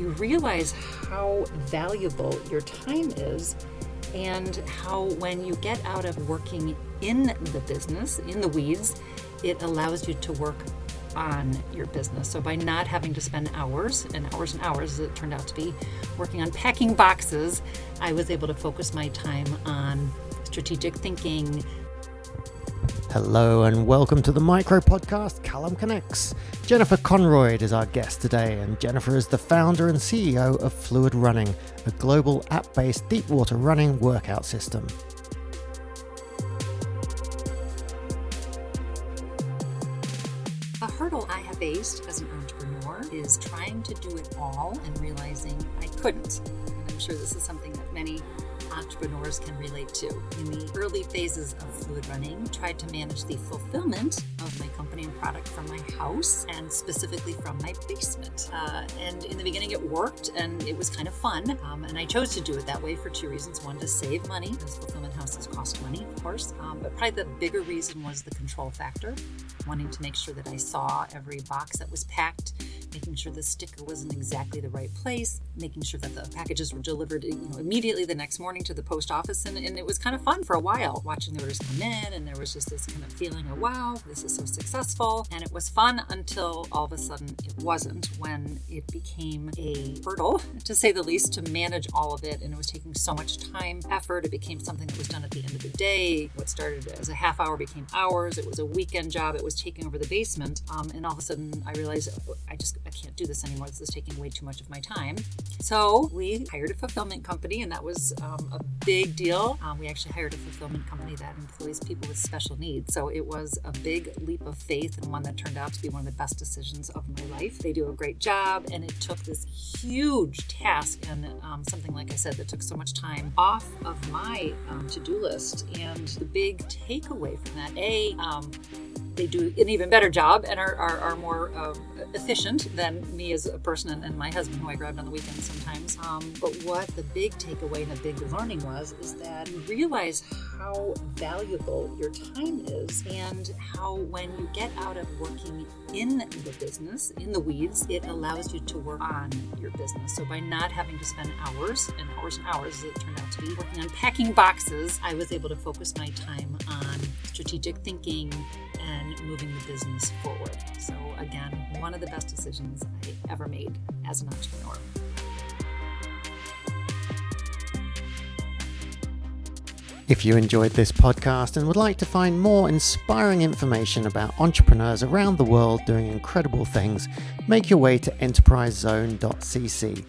you realize how valuable your time is and how when you get out of working in the business, in the weeds, it allows you to work on your business. So by not having to spend hours and hours and hours, as it turned out to be, working on packing boxes, I was able to focus my time on strategic thinking. Hello and welcome to the Micro-Podcast, CallumConnects. Jennifer Conroyd is our guest today, and Jennifer is the founder and CEO of Fluid Running, a global app-based deep water running workout system. A hurdle I have faced as an entrepreneur is trying to do it all and realizing I couldn't. And I'm sure this is something that many entrepreneurs can relate to. In the early phases of Fluid Running, tried to manage the fulfillment of my company and product from my house and specifically from my basement. And in the beginning it worked and it was kind of fun. And I chose to do it that way for two reasons. One, to save money, because fulfillment houses cost money, of course. But probably the bigger reason was the control factor, wanting to make sure that I saw every box that was packed, making sure the sticker was in exactly the right place, making sure that the packages were delivered immediately the next morning to the post office. And it was kind of fun for a while, watching the orders come in, and there was just this kind of feeling of, wow, this is so successful. And it was fun until all of a sudden it wasn't, when it became a hurdle, to say the least, to manage all of it. And it was taking so much time, effort. It became something that was done at the end of the day. What started as a half hour became hours. It was a weekend job. It was taking over the basement. And all of a sudden I realized I can't do this anymore. This is taking way too much of my time. So we hired a fulfillment company, and that was a big deal. We actually hired a fulfillment company that employs people with special needs. So it was a big leap of faith, and one that turned out to be one of the best decisions of my life. They do a great job, and it took this huge task and something, like I said, that took so much time off of my to-do list. And the big takeaway from that, they do an even better job and are more efficient than me as a person and my husband, who I grabbed on the weekends sometimes. But what the big takeaway and the big learning is that you realize how valuable your time is and how when you get out of working in the business, in the weeds, it allows you to work on your business. So by not having to spend hours and hours and hours, as it turned out to be, working on packing boxes, I was able to focus my time on strategic thinking and moving the business forward. So again, one of the best decisions I ever made as an entrepreneur. If you enjoyed this podcast and would like to find more inspiring information about entrepreneurs around the world doing incredible things, make your way to enterprisezone.cc.